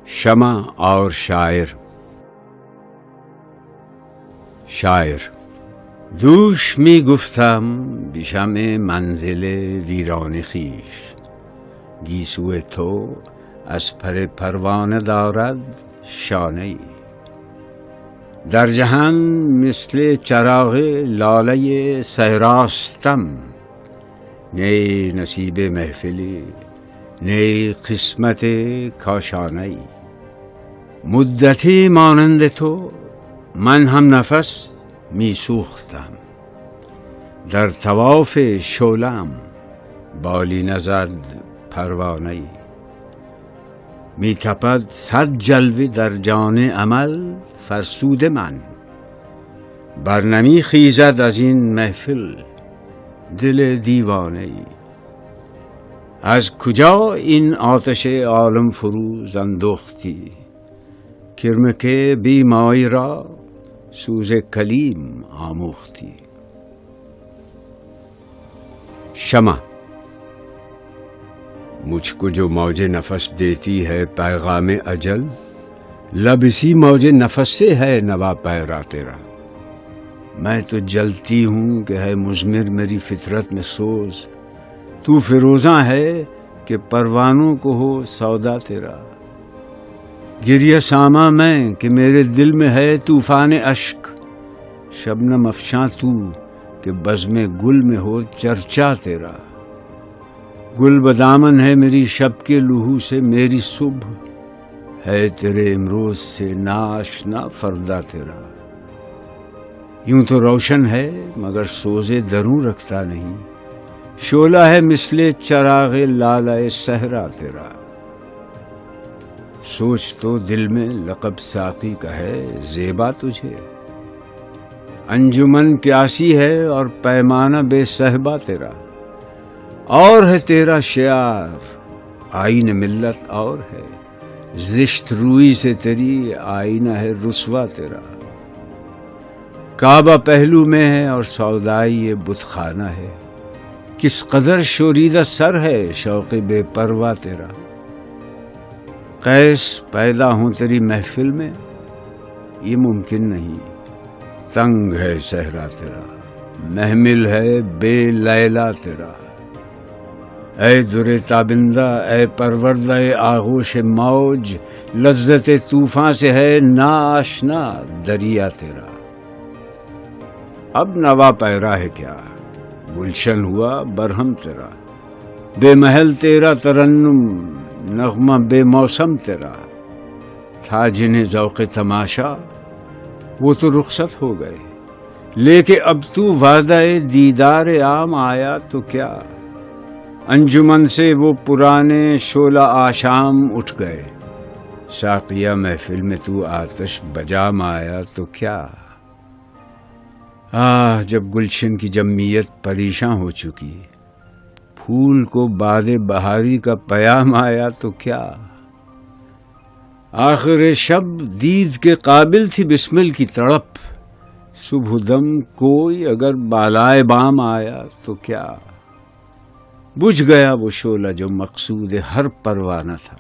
شمع اور شاعر. شاعر: دوش می گفتم به شمع منزل ویران خویش، گیسوی تو از پر پروانه دارد شانه ای. در جهان مثل چراغ لاله صحراستم، نی نصیب محفلی نی قسمت کاشانه ای. مدتی مانند تو من هم نفس می سوختم، در طواف شعله‌ام بالی نزد پروانه ای. می تپد صد جلوه در جان عمل فرسود من، برنمی خیزد از این محفل دل دیوانه ای. از کجا این آتش عالم فروز اندوختی، کرمک بیمایی را سوز کلیم آموختی. شمع: مجھ کو جو موج نفس دیتی ہے پیغام اجل، لب اسی موج نفس سے ہے نوا پیرا تیرا. میں تو جلتی ہوں کہ ہے مضمر میری فطرت میں سوز، تو فروزاں ہے کہ پروانوں کو ہو سودا تیرا. گریہ ساما میں کہ میرے دل میں ہے طوفان اشک، شبنم افشاں تو کہ بزم گل میں ہو چرچا تیرا. گل بدامن ہے میری شب کے لہو سے میری صبح، ہے تیرے امروز سے ناشنا فردا تیرا. یوں تو روشن ہے مگر سوزے دروں رکھتا نہیں، شعلہ ہے مثل چراغ لالہ صحرا تیرا. سوچ تو دل میں لقب ساقی کا ہے زیبا تجھے، انجمن پیاسی ہے اور پیمانہ بے صحبا تیرا. اور ہے تیرا شعار آئین ملت اور ہے، زشت روئی سے تیری آئینہ ہے رسوا تیرا. کعبہ پہلو میں ہے اور سودائی یہ بت خانہ ہے، کس قدر شوریدہ سر ہے شوق بے پروا تیرا. قیس پیدا ہوں تیری محفل میں یہ ممکن نہیں، تنگ ہے صحرا تیرا، محمل ہے بے لیلا تیرا. اے در تابندہ اے پروردہ آغوش موج، لذت طوفان سے ہے ناآشنا دریا تیرا. اب نوا پیرا ہے کیا گلشن ہوا برہم تیرا، بے محل تیرا ترنم نغمہ بے موسم تیرا. تھا جنہیں ذوق تماشا وہ تو رخصت ہو گئے، لیکن اب تو وعدہ دیدار عام آیا تو کیا. انجمن سے وہ پرانے شعلہ آشام اٹھ گئے، ساقیہ محفل میں تو آتش بجام آیا تو کیا. جب گلشن کی جمعیت پریشاں ہو چکی، پھول کو باد بہاری کا پیام آیا تو کیا. آخر شب دید کے قابل تھی بسمل کی تڑپ، صبح دم کوئی اگر بالائے بام آیا تو کیا. بجھ گیا وہ شعلہ جو مقصود ہر پروانہ تھا،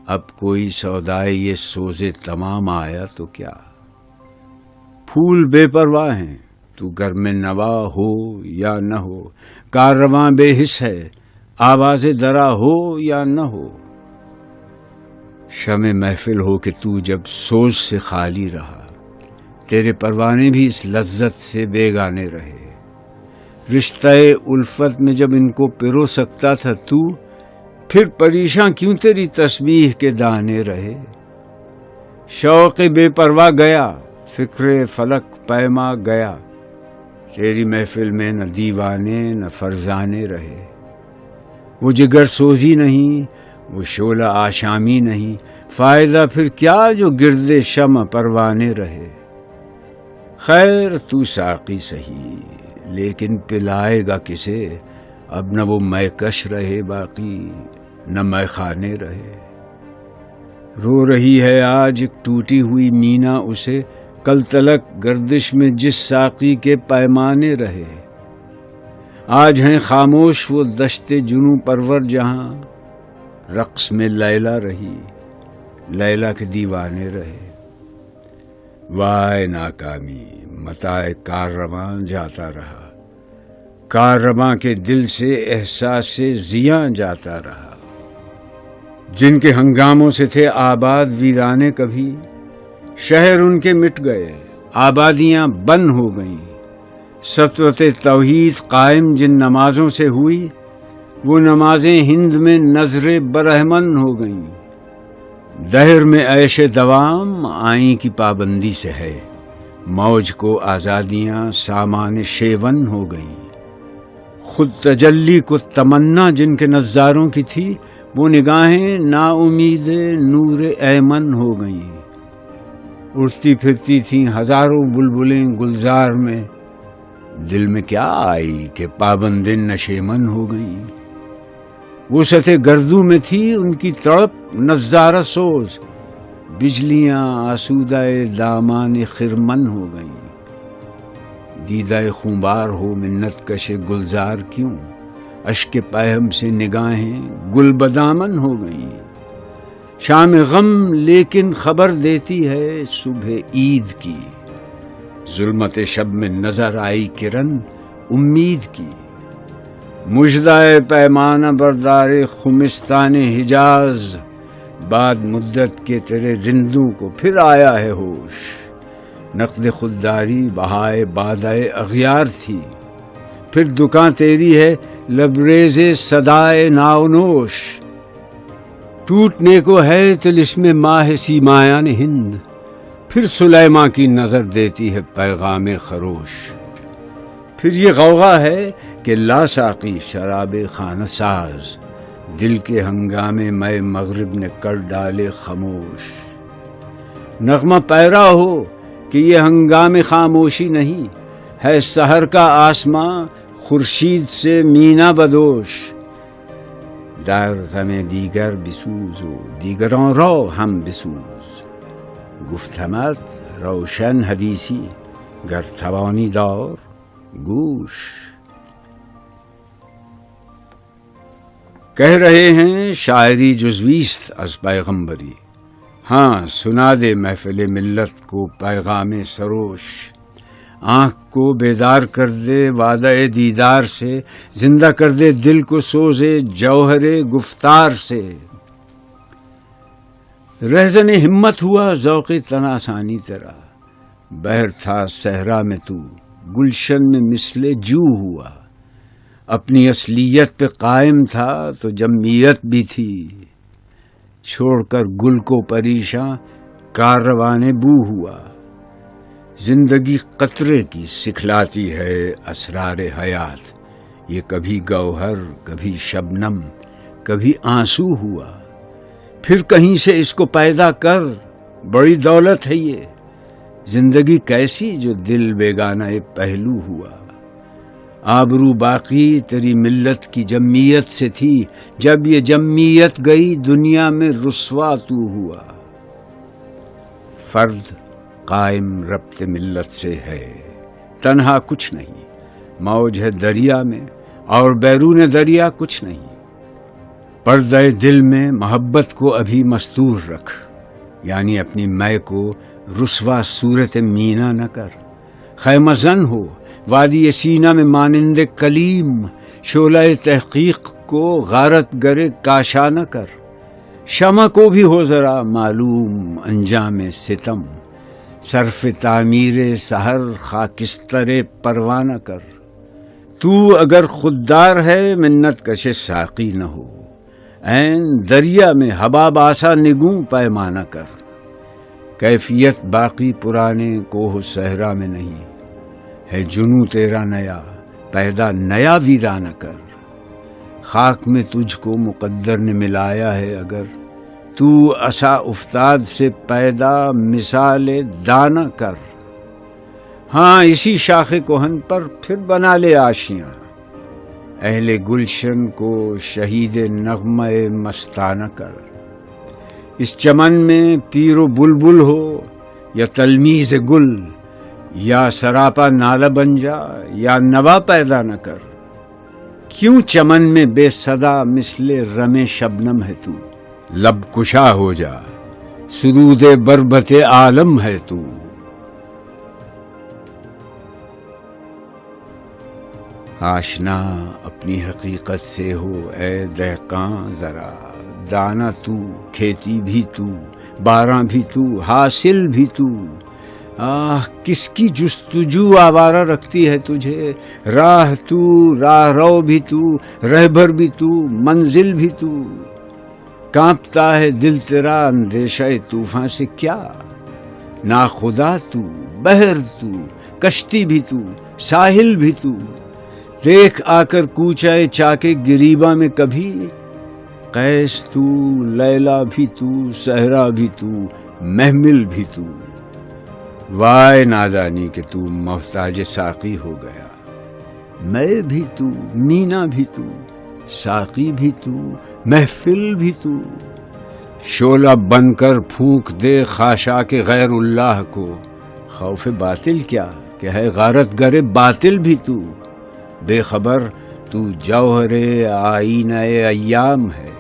اب کوئی سودائے یہ سوزے تمام آیا تو کیا. پھول بے پرواہ ہیں تو گھر میں نوا ہو یا نہ ہو، کارواں بے حس ہے آواز درا ہو یا نہ ہو. شمع محفل ہو کہ تو جب سوز سے خالی رہا، تیرے پروانے بھی اس لذت سے بیگانے رہے. رشتہ الفت میں جب ان کو پرو سکتا تھا تو، پھر پریشاں کیوں تیری تسبیح کے دانے رہے. شوق بے پرواہ گیا، فکر فلک پیما گیا، تیری محفل میں نہ دیوانے نہ فرزانے رہے. وہ جگر سوزی نہیں، وہ شعلہ آشامی نہیں، فائدہ پھر کیا جو گرد شمع پروانے رہے. خیر تو ساقی سہی لیکن پلائے گا کسے، اب نہ وہ میکش رہے باقی نہ میں خانے رہے. رو رہی ہے آج ایک ٹوٹی ہوئی مینا اسے، کل تلک گردش میں جس ساقی کے پیمانے رہے. آج ہیں خاموش وہ دشت جنوں پرور جہاں رقص میں لیلا رہی. لیلا کے دیوانے رہے۔ وائے ناکامی متاع کاررواں جاتا رہا، کاررواں کے دل سے احساس زیاں جاتا رہا۔ جن کے ہنگاموں سے تھے آباد ویرانے کبھی، شہر ان کے مٹ گئے، آبادیاں بند ہو گئیں۔ سطوت توحید قائم جن نمازوں سے ہوئی، وہ نمازیں ہند میں نظر برہمن ہو گئیں۔ دہر میں عیش دوام آئیں کی پابندی سے ہے، موج کو آزادیاں سامان شیون ہو گئیں۔ خود تجلی کو تمنا جن کے نظاروں کی تھی، وہ نگاہیں نا امید نور ایمن ہو گئیں۔ اڑتی پھرتی تھیں ہزاروں بلبلیں گلزار میں، دل میں کیا آئی کہ پابند نشیمن ہو گئیں۔ وسعت گردوں میں تھی ان کی تڑپ نظارہ سوز، بجلیاں آسودہ دامان خرمن ہو گئیں۔ دیدہ خونبار ہو منت کش گلزار کیوں، اشک پیہم سے نگاہیں گل بدامن ہو گئیں۔ شام غم لیکن خبر دیتی ہے صبح عید کی، ظلمت شب میں نظر آئی کرن امید کی۔ مژدہ پیمانہ بردار خمستان حجاز، بعد مدت کے تیرے رندوں کو پھر آیا ہے ہوش۔ نقد خودداری بہائے بادائے اغیار تھی، پھر دکان تیری ہے لبریز صدائے ناونوش۔ ٹوٹنے کو ہے طلسم ماہ سیمایان ہند، پھر سلیماں کی نظر دیتی ہے پیغام خروش۔ پھر یہ غوغا ہے کہ لا ساقی شراب خانہ ساز، دل کے ہنگامے میں مغرب نے کر ڈالے خاموش۔ نغمہ پیرا ہو کہ یہ ہنگام خاموشی نہیں، ہے سحر کا آسماں خورشید سے مینا بدوش۔ در غم دیگر بسوز و دیگران را هم بسوز، گفتمت روشن حدیثی گر توانی دار گوش۔ کہہ رہے ہیں شاعری جزویست از پیغمبری، ہاں سنا دے محفل ملت کو پیغام سروش۔ آنکھ کو بیدار کر دے وعدہ دیدار سے، زندہ کر دے دل کو سوزے جوہر گفتار سے۔ رہزن ہمت ہوا ذوق تناسانی تیرا، بہر تھا صحرا میں تو گلشن میں مثل جو ہوا۔ اپنی اصلیت پہ قائم تھا تو جمعیت بھی تھی، چھوڑ کر گل کو پریشاں کارروانے بو ہوا۔ زندگی قطرے کی سکھلاتی ہے اسرار حیات، یہ کبھی گوہر کبھی شبنم کبھی آنسو ہوا۔ پھر کہیں سے اس کو پیدا کر، بڑی دولت ہے یہ زندگی کیسی جو دل بیگانہ پہلو ہوا۔ آبرو باقی تیری ملت کی جمعیت سے تھی، جب یہ جمعیت گئی دنیا میں رسوا تو ہوا۔ فرد قائم ربط ملت سے ہے، تنہا کچھ نہیں، موج ہے دریا میں اور بیرون دریا کچھ نہیں۔ پردہ دل میں محبت کو ابھی مستور رکھ، یعنی اپنی میں کو رسوا صورت مینا نہ کر۔ خیمہ زن ہو وادی سینہ میں مانند کلیم، شعلہ تحقیق کو غارت گرے کاشا نہ کر۔ شمع کو بھی ہو ذرا معلوم انجام ستم، صرف تعمیر سحر خاکستر پروانہ کر۔ تو اگر خوددار ہے منت کش ساقی نہ ہو، عین دریا میں حباب آسا نگوں پیمانہ کر۔ کیفیت باقی پرانے کوہ صحرا میں نہیں، ہے جنوں تیرا نیا پیدا نیا ویرانہ کر۔ خاک میں تجھ کو مقدر نے ملایا ہے اگر، تو عصا افتاد سے پیدا مثال دانہ کر۔ ہاں اسی شاخ کہن پر پھر بنا لے آشیاں، اہل گلشن کو شہید نغمہ مستانہ کر۔ اس چمن میں پیر و بلبل ہو یا تلمیذ گل، یا سراپا نالہ بن جا یا نوا پیدا نہ کر۔ کیوں چمن میں بے صدا مثل رم شبنم ہے تو، لب کشا ہو جا سرود بربت عالم ہے تو. آشنا اپنی حقیقت سے ہو اے دہقاں ذرا. دانا تو، کھیتی بھی تو، باراں بھی تو، حاصل بھی تو. کس کی جستجو آوارہ رکھتی ہے تجھے. راہ تو، راہ رو بھی تو، رہبر بھی تو، منزل بھی تو. کانپتا ہے دل تیرا اندیشہ طوفان سے کیا. ناخدا تو، بحر تو، کشتی بھی تو، ساحل بھی تو. دیکھ آ کر کوچہ چاکے گریباں میں کبھی. قیس تو، لیلا بھی تو، صحرا بھی تو، محمل بھی تو. وائے نادانی کہ تو محتاج ساقی ہو گیا. میں بھی تو، مینا بھی تو، ساقی بھی تو، محفل بھی تو. شعلہ بن کر پھونک دے خاشاک غیر اللہ کو. خوف باطل کیا کہ ہے غارت گر باطل بھی تو. بے خبر تو جوہر آئینہ ایام ہے.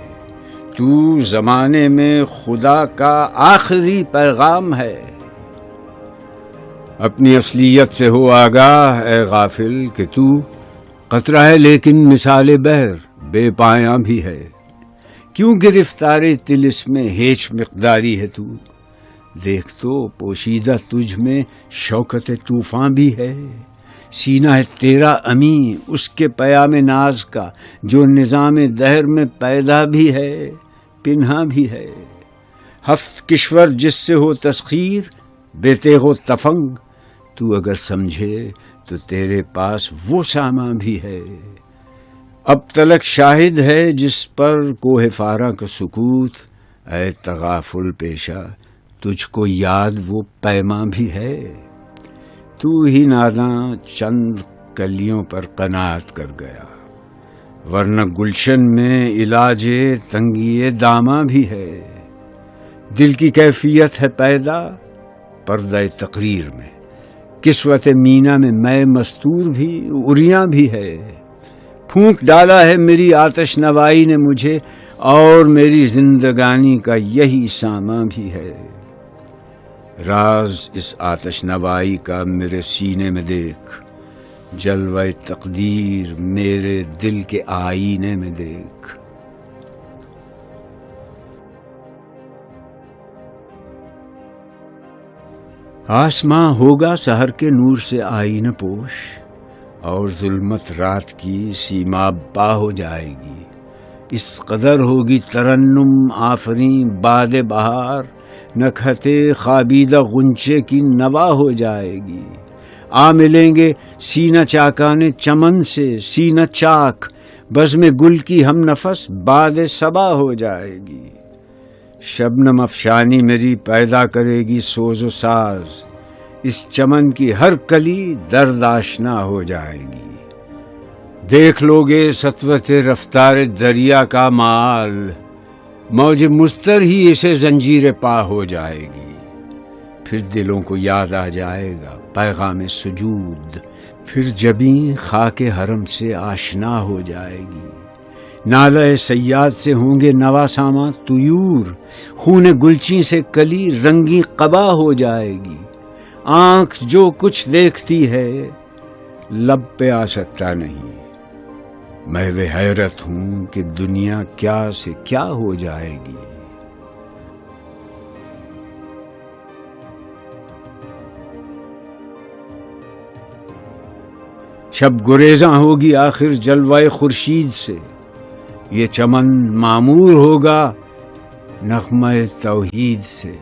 تو زمانے میں خدا کا آخری پیغام ہے. اپنی اصلیت سے ہو آگاہ اے غافل کہ تو قطرہ ہے لیکن مثال بحر بے پایاں بھی ہے. کیوں گرفتار طلس میں ہیچ مقداری ہے تو. دیکھ تو پوشیدہ تجھ میں شوکت طوفان بھی ہے. سینہ ہے تیرا امی اس کے پیام ناز کا جو نظام دہر میں پیدا بھی ہے پنہا بھی ہے. ہفت کشور جس سے ہو تسخیر بے تیغ و تفنگ. تو اگر سمجھے تو تیرے پاس وہ سامان بھی ہے. اب تلک شاہد ہے جس پر کوہ فاراں کا سکوت. اے تغافل پیشہ تجھ کو یاد وہ پیماں بھی ہے. تو ہی ناداں چند کلیوں پر قناعت کر گیا ورنہ گلشن میں علاج تنگی داماں بھی ہے. دل کی کیفیت ہے پیدا پردہ تقریر میں. کسوت مینا میں مستور بھی اریاں بھی ہے. پھونک ڈالا ہے میری آتش نوائی نے مجھے اور میری زندگانی کا یہی سامان بھی ہے. راز اس آتش نوائی کا میرے سینے میں دیکھ. جلوہ تقدیر میرے دل کے آئینے میں دیکھ. آسماں ہوگا سحر کے نور سے آئینہ پوش اور ظلمت رات کی سیما پا ہو جائے گی. اس قدر ہوگی ترنم آفریں باد بہار نکھتے خوابیدہ غنچے کی نوا ہو جائے گی. آ ملیں گے سینہ چاکانے چمن سے سینہ چاک بزم گل کی ہم نفس باد صبا ہو جائے گی. شبنم افشانی میری پیدا کرے گی سوز و ساز. اس چمن کی ہر کلی درد آشنا ہو جائے گی. دیکھ لوگے سطوت رفتار دریا کا مال. موج مستر ہی اسے زنجیر پا ہو جائے گی. پھر دلوں کو یاد آ جائے گا پیغام سجود. پھر جبیں خاک حرم سے آشنا ہو جائے گی. نالہ سیاد سے ہوں گے نوا ساما طیور. خون گلچی سے کلی رنگی قبا ہو جائے گی. آنکھ جو کچھ دیکھتی ہے لب پہ آ سکتا نہیں. محو حیرت ہوں کہ دنیا کیا سے کیا ہو جائے گی. شب گریزاں ہوگی آخر جلوہ خورشید سے. یہ چمن معمور ہوگا نغمہ توحید سے.